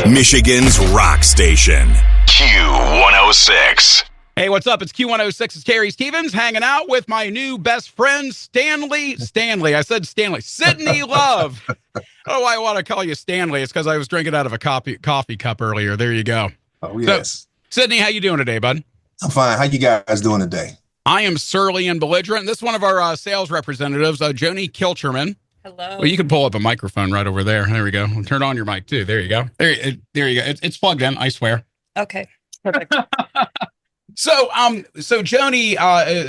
Michigan's rock station. Q106. Hey, what's up? It's Q106. It's Carrie Stevens hanging out with my new best friend, Stanley. I said Stanley. Sidney Love. I don't know why I want to call you Stanley. It's because I was drinking out of a coffee cup earlier. There you go. Oh, yes. So, Sidney, how you doing today, bud? I'm fine. How you guys doing today? I am surly and belligerent. This is one of our sales representatives, Joanie Kilcherman. Hello. Well, you can pull up a microphone right over there. There we go. Turn on your mic, too. There you go. There you go. It's plugged in, I swear. Okay. Perfect. So Joanie,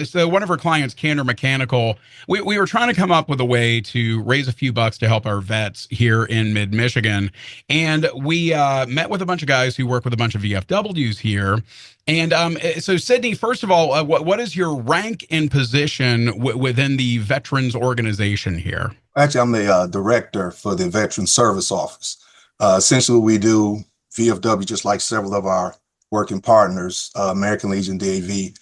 so one of her clients, Candor Mechanical, we were trying to come up with a way to raise a few bucks to help our vets here in mid-Michigan. And we met with a bunch of guys who work with a bunch of VFWs here. And so, Sidney, first of all, what is your rank and position within the veterans organization here? Actually, I'm the director for the Veteran Service Office. Essentially, what we do, VFW, just like several of our working partners, American Legion, DAV,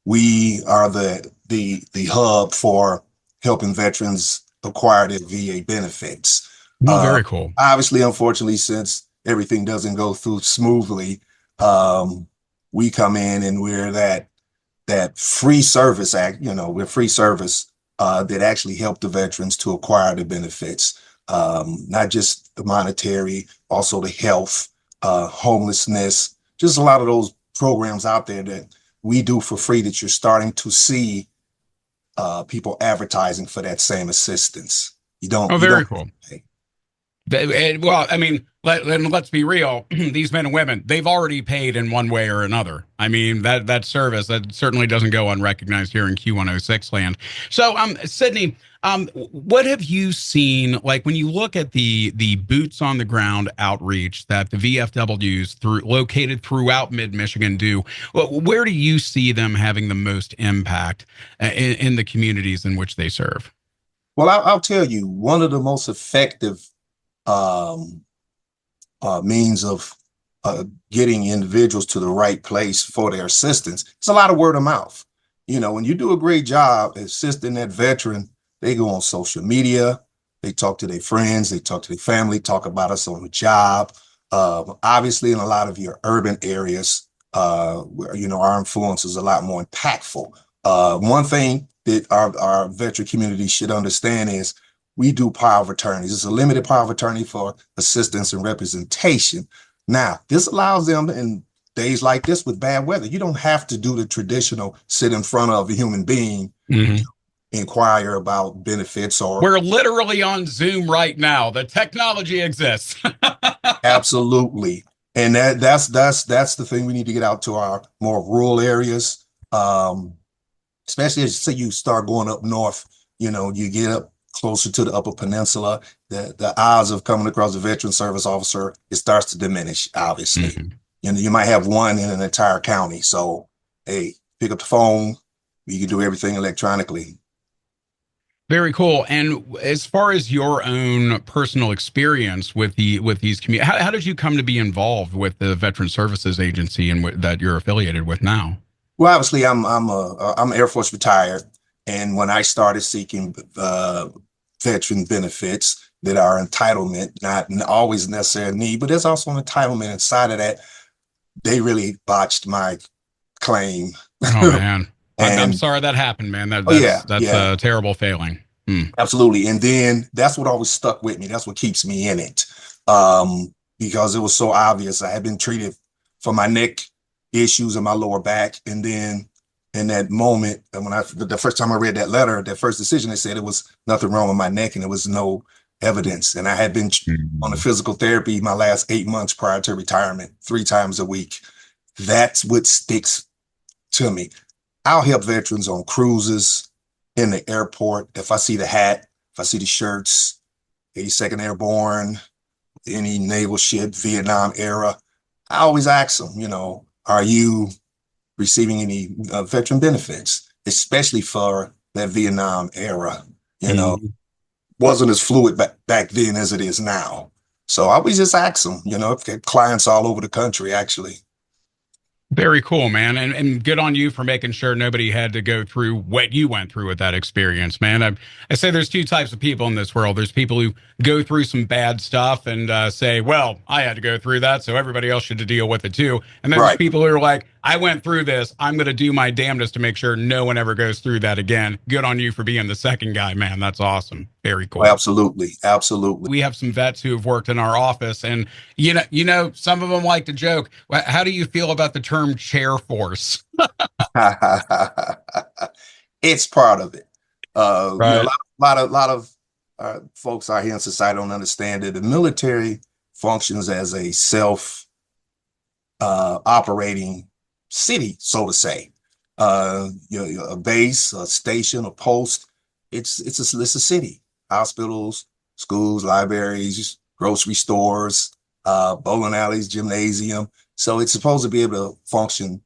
we are the hub for helping veterans acquire their VA benefits. Very cool. Obviously, unfortunately, since everything doesn't go through smoothly, we come in and we're that free service act. We're free service that actually help the veterans to acquire the benefits, not just the monetary, also the health, homelessness. Just a lot of those programs out there that we do for free that you're starting to see people advertising for that same assistance. You don't. Oh, very cool. Well, I mean, let's be real. These men and women, they've already paid in one way or another. I mean, that service, that certainly doesn't go unrecognized here in Q106 land. So, Sidney, what have you seen, like when you look at the boots on the ground outreach that the VFWs located throughout mid-Michigan do? Where do you see them having the most impact in the communities in which they serve? Well, I'll tell you, one of the most effective means of getting individuals to the right place for their assistance, it's a lot of word of mouth. When you do a great job assisting that veteran, they go on social media, they talk to their friends, they talk to their family, talk about us on the job. Obviously, in a lot of your urban areas, where, our influence is a lot more impactful. One thing that our veteran community should understand is we do power of attorneys. It's a limited power of attorney for assistance and representation. Now, this allows them in days like this with bad weather. You don't have to do the traditional sit in front of a human being, inquire about benefits or. We're literally on Zoom right now. The technology exists. Absolutely. And that's the thing we need to get out to our more rural areas. Especially as you start going up north, you get up closer to the Upper Peninsula, the odds of coming across a veteran service officer, it starts to diminish, obviously. You might have one in an entire county. So, hey, pick up the phone. You can do everything electronically. Very cool. And as far as your own personal experience with these communities, how did you come to be involved with the Veteran Services Agency and that you're affiliated with now? Well, obviously, I'm Air Force retired. And when I started seeking veteran benefits that are entitlement, not always necessary need, but there's also an entitlement inside of that. They really botched my claim. Oh, man. I'm sorry that happened, man. That's a terrible failing. Absolutely. And then that's what always stuck with me. That's what keeps me in it. Because it was so obvious. I had been treated for my neck issues in my lower back. And then in that moment, and the first time I read that letter, that first decision, they said it was nothing wrong with my neck and there was no evidence. And I had been on the physical therapy my last 8 months prior to retirement, 3 times a week. That's what sticks to me. I'll help veterans on cruises, in the airport. If I see the hat, if I see the shirts, 82nd Airborne, any naval ship, Vietnam era, I always ask them, are you receiving any veteran benefits, especially for that Vietnam era? Wasn't as fluid back then as it is now. So I always just ask them, clients all over the country, actually. Very cool, man. And good on you for making sure nobody had to go through what you went through with that experience, man. I say there's two types of people in this world. There's people who go through some bad stuff and say, well, I had to go through that, so everybody else should deal with it too. And then there's Right. people who are like, I went through this. I'm going to do my damnedest to make sure no one ever goes through that again. Good on you for being the second guy, man. That's awesome. Very cool. Absolutely. Absolutely. We have some vets who have worked in our office, and some of them like to joke. How do you feel about the term chair force? It's part of it. Right. A lot of folks out here in society don't understand that the military functions as a self operating city, so to say. A base, a station, a post. It's a city. Hospitals, schools, libraries, grocery stores, bowling alleys, gymnasium. So it's supposed to be able to function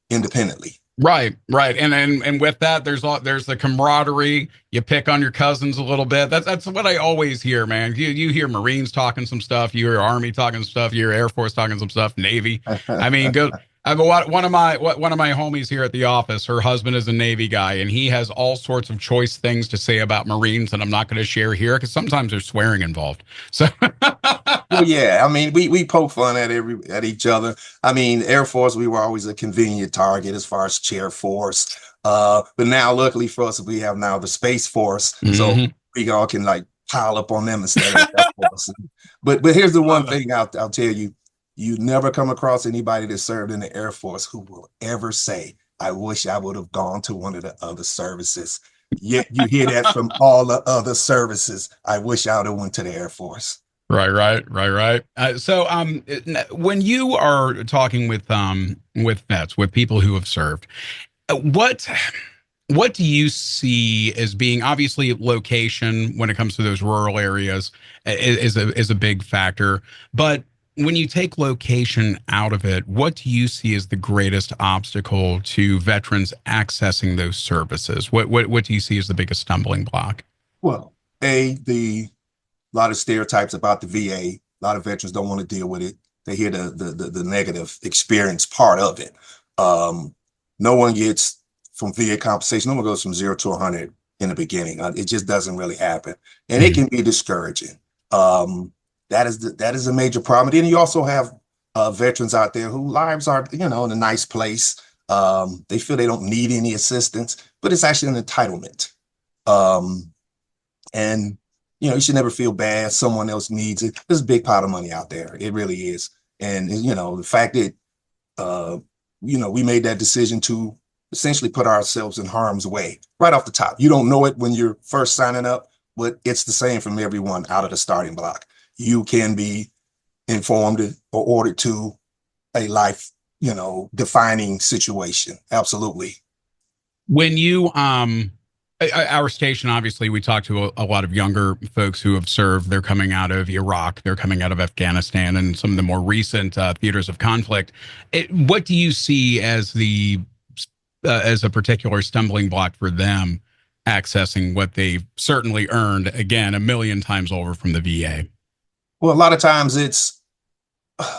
independently. Right, right, and with that, there's the camaraderie. You pick on your cousins a little bit. That's what I always hear, man. You hear Marines talking some stuff, you hear Army talking some stuff, you hear Air Force talking some stuff, Navy. I mean, go. I mean, one of my homies here at the office, her husband is a Navy guy, and he has all sorts of choice things to say about Marines that I'm not going to share here because sometimes there's swearing involved. So, Well, yeah, I mean, we poke fun at each other. I mean, Air Force, we were always a convenient target as far as chair force. But now, luckily for us, we have now the Space Force, so mhm. we all can like pile up on them instead of Air Force. But here's the one thing I'll tell you: you never come across anybody that served in the Air Force who will ever say, "I wish I would have gone to one of the other services." Yet you hear that from all the other services. I wish I would have went to the Air Force. Right. When you are talking with vets, with people who have served, what do you see as being obviously location when it comes to those rural areas is a big factor, but when you take location out of it, what do you see as the greatest obstacle to veterans accessing those services? What do you see as the biggest stumbling block? Well, the a lot of stereotypes about the VA. A lot of veterans don't want to deal with it. They hear the negative experience part of it. No one gets from VA compensation. No one goes from 0 to 100 in the beginning. It just doesn't really happen, and it can be discouraging. That is a major problem. And then you also have veterans out there whose lives are in a nice place. They feel they don't need any assistance, but it's actually an entitlement. And you should never feel bad. Someone else needs it. There's a big pot of money out there. It really is. And the fact that we made that decision to essentially put ourselves in harm's way right off the top. You don't know it when you're first signing up, but it's the same from everyone out of the starting block. You can be informed or ordered to a life, defining situation. Absolutely. When you our station, obviously, we talk to a lot of younger folks who have served. They're coming out of Iraq, they're coming out of Afghanistan, and some of the more recent theaters of conflict. What do you see as as a particular stumbling block for them accessing what they've certainly earned, again, a million times over from the VA? Well, a lot of times it's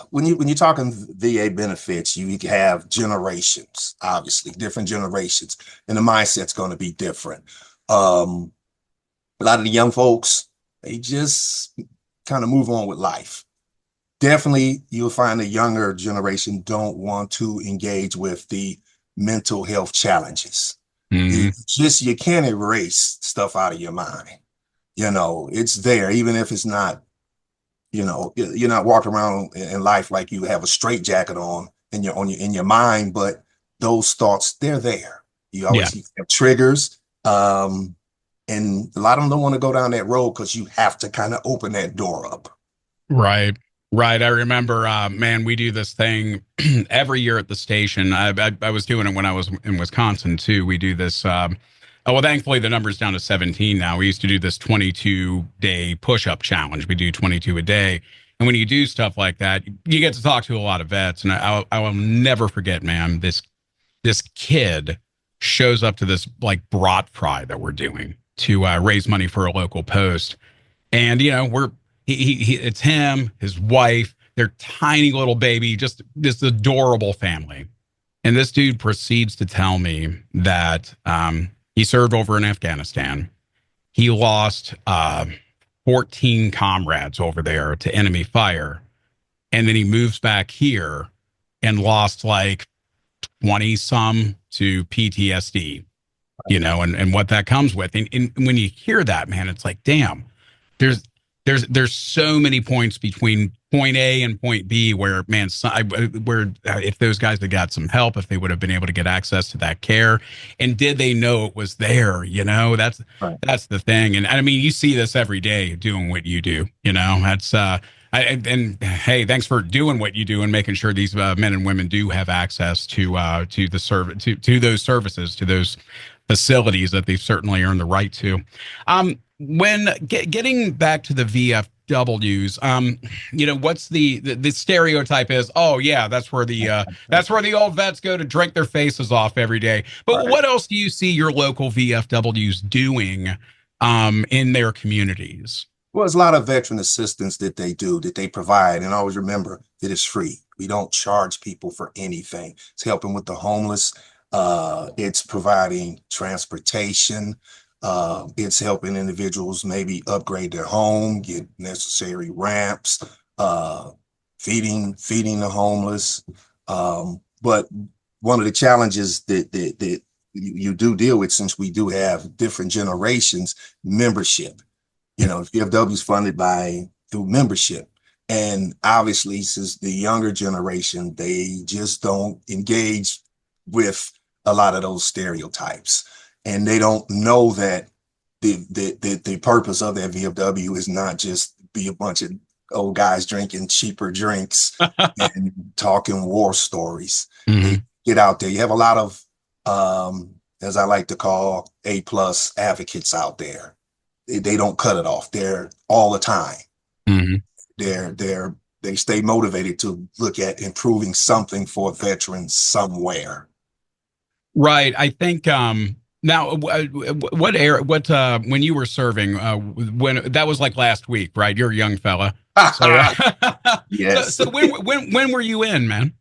when you're talking VA benefits, you have generations, obviously different generations, and the mindset's going to be different. A lot of the young folks, they just kind of move on with life. Definitely, you'll find the younger generation don't want to engage with the mental health challenges. Mm-hmm. You can't erase stuff out of your mind. It's there, even if it's not. You're not walking around in life like you have a straight jacket on in your mind, but those thoughts, they're there. You always have triggers. And a lot of them don't want to go down that road because you have to kind of open that door up. Right. Right. I remember, man, we do this thing every year at the station. I was doing it when I was in Wisconsin, too. We do this. Well, thankfully, the number's down to 17 now. We used to do this 22-day push-up challenge. We do 22 a day. And when you do stuff like that, you get to talk to a lot of vets. And I will never forget, man, this kid shows up to this like brat fry that we're doing to raise money for a local post. And, it's him, his wife, their tiny little baby, just this adorable family. And this dude proceeds to tell me that he served over in Afghanistan. He lost 14 comrades over there to enemy fire. And then he moves back here and lost like 20 some to PTSD, and what that comes with. And when you hear that, man, it's like, damn, there's there's so many points between point A and point B where, man, if those guys had got some help, if they would have been able to get access to that care, and did they know it was there? That's Right. that's the thing. And I mean, you see this every day doing what you do. That's and hey, thanks for doing what you do and making sure these men and women do have access to the service, to those services, to those facilities that they've certainly earned the right to. When getting back to the VFWs, what's the stereotype is, oh yeah, that's where the old vets go to drink their faces off every day. But Right. what else do you see your local VFWs doing in their communities? Well, there's a lot of veteran assistance that they provide. And always remember that it's free. We don't charge people for anything. It's helping with the homeless. It's providing transportation. It's helping individuals maybe upgrade their home, get necessary ramps, feeding the homeless. But one of the challenges that you do deal with, since we do have different generations, membership. VFW is funded through membership. And obviously, since the younger generation, they just don't engage with a lot of those stereotypes. And they don't know that the purpose of that VFW is not just be a bunch of old guys drinking cheaper drinks and talking war stories. Mm-hmm. Get out there. You have a lot of, as I like to call, A+ advocates out there. They don't cut it off. They're all the time. Mm-hmm. They stay motivated to look at improving something for veterans somewhere. Right. I think now when you were serving, when that was like last week, right? You're a young fella. So, Yes. So when were you in, man?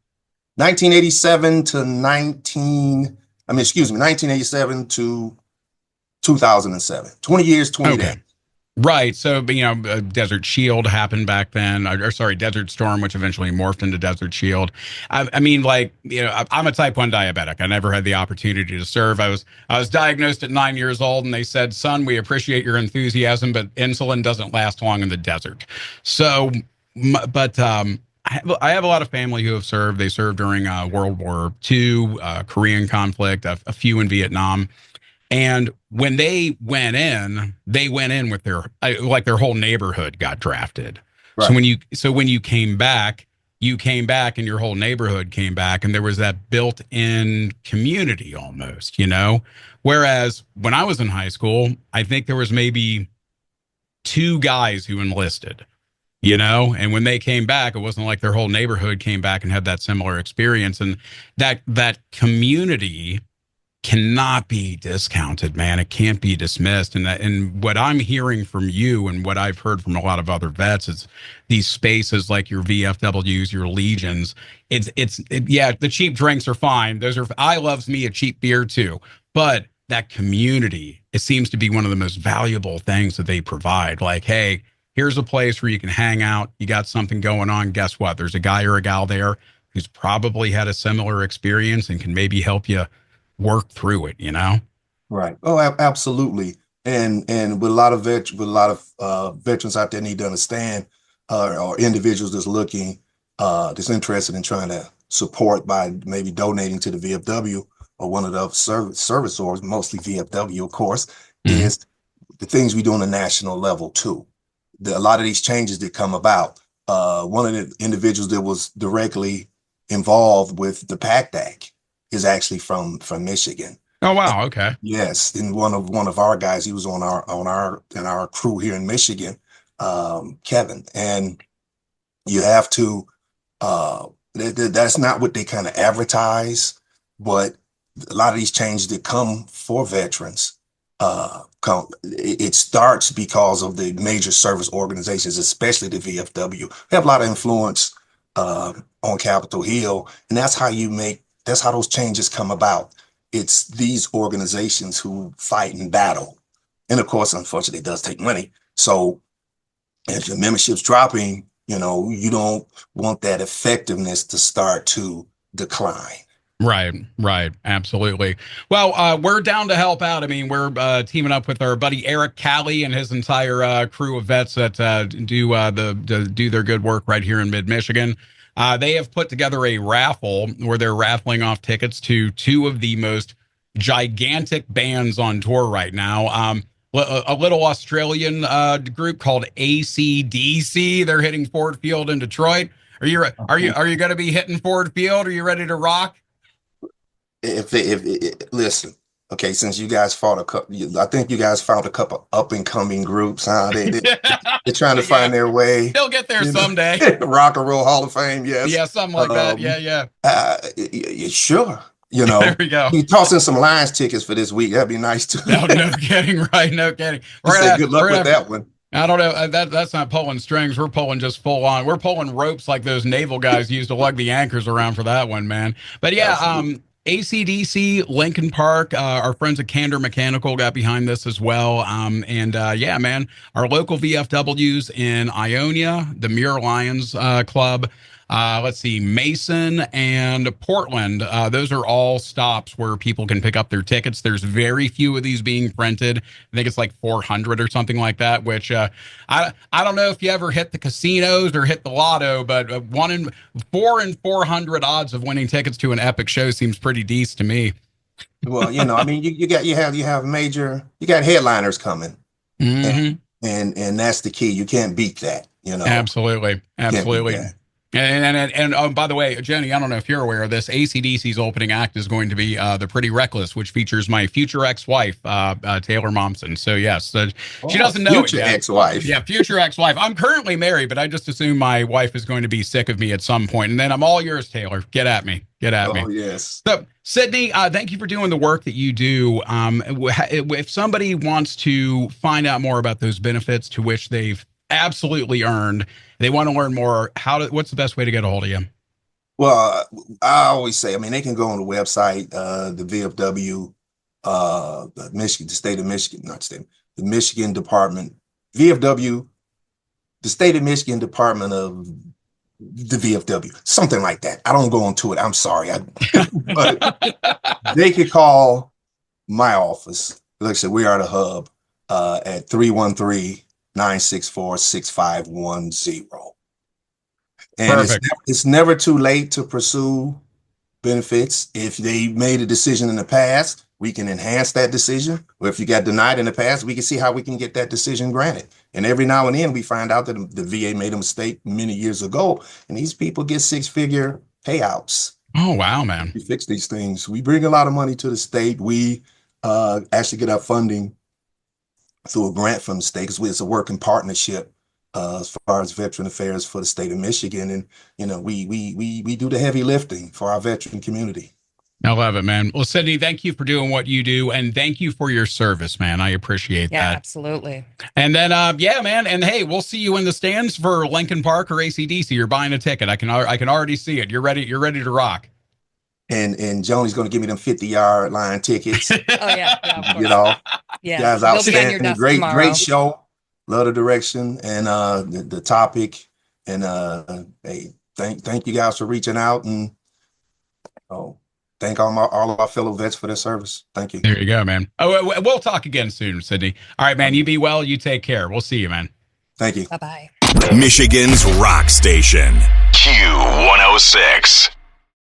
1987 to 1987 to 2007. 20 years, 20 days. Right. So, Desert Shield happened back then, or sorry, Desert Storm, which eventually morphed into Desert Shield. I mean, I'm a type 1 diabetic. I never had the opportunity to serve. I was diagnosed at 9 years old, and they said, son, we appreciate your enthusiasm, but insulin doesn't last long in the desert. So, but I have a lot of family who have served. They served during World War II, Korean conflict, a few in Vietnam. And when they went in with their whole neighborhood got drafted. Right. So when you came back and your whole neighborhood came back, and there was that built-in community almost, Whereas when I was in high school, I think there was maybe 2 guys who enlisted, and when they came back, it wasn't like their whole neighborhood came back and had that similar experience. And that community cannot be discounted, man. It can't be dismissed. And what I'm hearing from you and what I've heard from a lot of other vets is these spaces like your VFWs, your Legions. Yeah, the cheap drinks are fine. I loves me a cheap beer too. But that community, it seems to be one of the most valuable things that they provide. Like, hey, here's a place where you can hang out. You got something going on. Guess what? There's a guy or a gal there who's probably had a similar experience and can maybe help you work through it, Right. Oh, absolutely. And with a lot of veterans out there need to understand, or individuals that's looking, that's interested in trying to support by maybe donating to the VFW or one of the service orgs, mostly VFW, of course, is the things we do on a national level too. A lot of these changes that come about. One of the individuals that was directly involved with the PACT Act is actually from Michigan. Oh wow, okay. Yes, and one of our guys, he was on our crew here in Michigan, Kevin. And you have to that's not what they kind of advertise, but a lot of these changes that come for veterans, it starts because of the major service organizations, especially the VFW. They have a lot of influence on Capitol Hill, and that's how you make That's how those changes come about. It's these organizations who fight and battle. And of course, unfortunately, it does take money. So if your membership's dropping, you know, you don't want that effectiveness to start to decline. Right. Absolutely. Well, we're down to help out. I mean, we're teaming up with our buddy Eric Callie and his entire crew of vets that do their good work right here in mid-Michigan. They have put together a raffle where they're raffling off tickets to two of the most gigantic bands on tour right now. A little Australian group called AC/DC. They're hitting Ford Field in Detroit. Are you going to be hitting Ford Field? Are you ready to rock? If listen, okay, since you guys fought a couple, I think you guys found a couple up and coming groups, huh? They're trying to find their way. They'll get there someday. Rock and Roll Hall of Fame, yes. Yeah, something like that. Yeah. Sure. You know, there we go. You toss in some Lions tickets for this week. That'd be nice too. No kidding, right? No kidding. Good luck with that one. I don't know. That's not pulling strings. We're pulling just full on. We're pulling ropes like those naval guys used to lug the anchors around for that one, man. But yeah, absolutely. AC/DC, Linkin Park, our friends at Candor Mechanical got behind this as well. Yeah, man, our local VFWs in Ionia, the Muir Lions Club, let's see, Mason and Portland. Those are all stops where people can pick up their tickets. There's very few of these being printed. I think it's like 400 or something like that, which I don't know if you ever hit the casinos or hit the lotto, but 4 in 400 odds of winning tickets to an epic show seems pretty decent to me. Well, you know, I mean, you got headliners coming, and that's the key. You can't beat that, you know. Absolutely. And by the way, Joanie, I don't know if you're aware of this. AC/DC's opening act is going to be The Pretty Reckless, which features my future ex-wife, Taylor Momsen. So yes, she doesn't know future it yet. Ex-wife. Yeah, future ex-wife. I'm currently married, but I just assume my wife is going to be sick of me at some point, and then I'm all yours, Taylor. Get at me. Oh yes. So, Sidney, thank you for doing the work that you do. If somebody wants to find out more about those benefits to which they've absolutely earned, they want to learn more, what's the best way to get a hold of you? Well, I always say, I mean, they can go on the website, the VFW, the Michigan Department, VFW, the State of Michigan Department of the VFW, something like that. I don't go into it. I'm sorry. But they could call my office. Like I said, we are the hub at 313-964-6510. And it's never too late to pursue benefits. If they made a decision in the past, we can enhance that decision. Or if you got denied in the past, we can see how we can get that decision granted. And every now and then we find out that the VA made a mistake many years ago, and these people get 6-figure payouts. Oh, wow, man. We fix these things. We bring a lot of money to the state. We actually get our funding through a grant from the state, because it's a working partnership as far as veteran affairs for the state of Michigan. And, you know, we do the heavy lifting for our veteran community. I love it, man. Well, Sidney, thank you for doing what you do, and thank you for your service, man. I appreciate that. Yeah, absolutely. And then, yeah, man. And hey, we'll see you in the stands for Linkin Park or AC/DC. You're buying a ticket. I can already see it. You're ready to rock. And Joanie's going to give me them 50-yard line tickets. Oh yeah, you know, yeah. Guys, outstanding, great show. Love the direction and the topic. And hey, thank you guys for reaching out, and thank all our fellow vets for their service. Thank you. There you go, man. Oh, we'll talk again soon, Sidney. All right, man. You be well. You take care. We'll see you, man. Thank you. Bye-bye. Michigan's rock station, Q106.